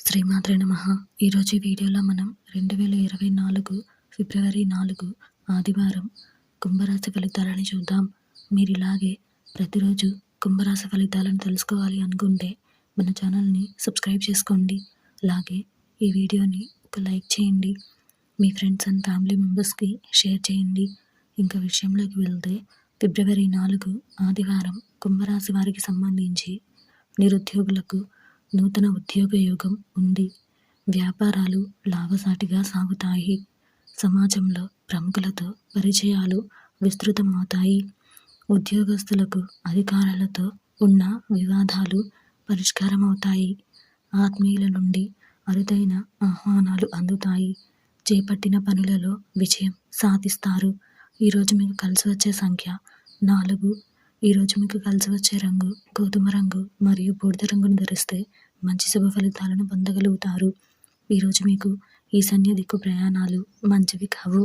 శ్రీమాత్రే నమః. ఈరోజు ఈ వీడియోలో మనం 2024 ఫిబ్రవరి 4 ఆదివారం కుంభరాశి ఫలితాలని చూద్దాం. మీరు ఇలాగే ప్రతిరోజు కుంభరాశి ఫలితాలను తెలుసుకోవాలి అనుకుంటే మన ఛానల్ని సబ్స్క్రైబ్ చేసుకోండి. అలాగే ఈ వీడియోని ఒక లైక్ చేయండి. మీ ఫ్రెండ్స్ అండ్ ఫ్యామిలీ మెంబర్స్కి షేర్ చేయండి. ఇంకా విషయంలోకి వెళ్తే ఫిబ్రవరి 4 ఆదివారం కుంభరాశి వారికి సంబంధించి నిరుద్యోగులకు నూతన ఉద్యోగ యోగం ఉంది. వ్యాపారాలు లాభసాటిగా సాగుతాయి. సమాజంలో ప్రముఖులతో పరిచయాలు విస్తృతమవుతాయి. ఉద్యోగస్తులకు అధికారులతో ఉన్న వివాదాలు పరిష్కారమవుతాయి. ఆత్మీయుల నుండి అరుదైన ఆహ్వానాలు అందుతాయి. చేపట్టిన పనులలో విజయం సాధిస్తారు. ఈరోజు మీకు కలిసి వచ్చే సంఖ్య 4. ఈరోజు మీకు కలిసి వచ్చే రంగు గోధుమ రంగు మరియు బూడిద రంగును ధరిస్తే మంచి శుభ ఫలితాలను పొందగలుగుతారు. ఈరోజు మీకు ఈశాన్య దిక్కు ప్రయాణాలు మంచివి కావు.